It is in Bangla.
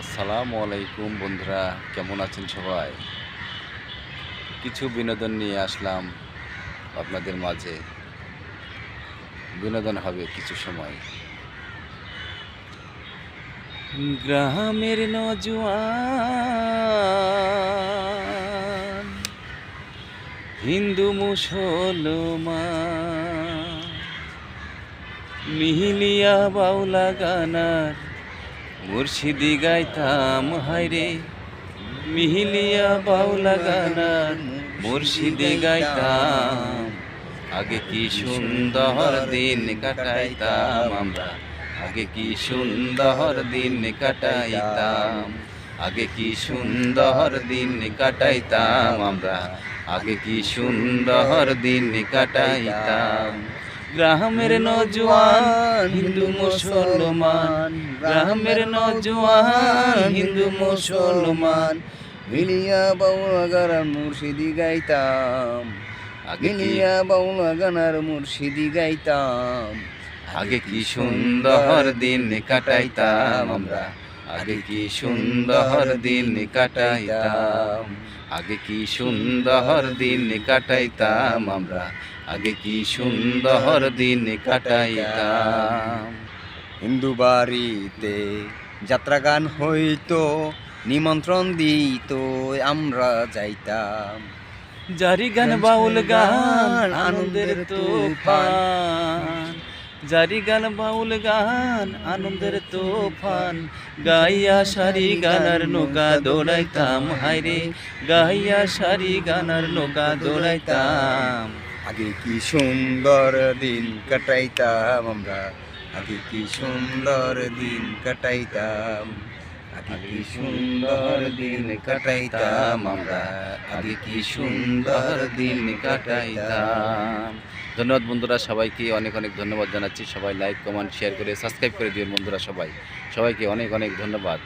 আসসালামু আলাইকুম বন্ধুরা, কেমন আছেন সবাই? কিছু বিনোদন নিয়ে আসলাম আপনাদের মাঝে। বিনোদন হবে কিছু সময়। গ্রামের নওজোয়ান, হিন্দু মুসলমান মিহিলিয়া বাউলা গানার মুর্শিদি গাইতাম হায়রে, মিহিলিয়া বাউলা গানার মুর্শিদি গাইতাম। আগে কি সুন্দর দিন কাটাইতাম আমরা, আগে কি সুন্দর দিন কাটাইতাম, আগে কি সুন্দর দিন কাটাইতাম আমরা, আগে কি সুন্দর দিন কাটাইতাম। গ্রামের নওজোয়ান হিন্দু মুসলমান, গ্রামের নওজোয়ান হিন্দু মুসলমান মিলিয়া বাউলা গানার মুর্শিদি গাইতাম, মিলিয়া বাউলা গানার মুর্শিদি গাইতাম। আগে কি সুন্দর দিন কাটাইতাম আমরা, আগে কি সুন্দর দিন কাটাইতাম, আগে কি সুন্দর দিন কাটাইতাম আমরা, আগে কি সুন্দর দিন কাটাইতাম। হিন্দু বাড়িতে যাত্রা গান হইতো, নিমন্ত্রণ দিত, আমরা যাইতাম। জারি গান বাউল গান আনন্দের তুফান, জারি গান বাউল গান আনন্দের তুফান গাইয়া সারি গানার নৌকা দৌড়াইতাম হায়রে, গাইয়া সারি গানার নৌকা দৌড়াইতাম। আগে কি সুন্দর দিন কাটাইতাম আমরা, আগে কি সুন্দর দিন কাটাইতাম, আগে কি সুন্দর দিন কাটাইতাম আমরা, আগে কি সুন্দর দিন কাটাইতাম। ধন্যবাদ বন্ধুরা, সবাইকে অনেক অনেক ধন্যবাদ জানাচ্ছি। সবাই লাইক কমেন্ট শেয়ার করে সাবস্ক্রাইব করে দিন বন্ধুরা। সবাইকে অনেক অনেক ধন্যবাদ।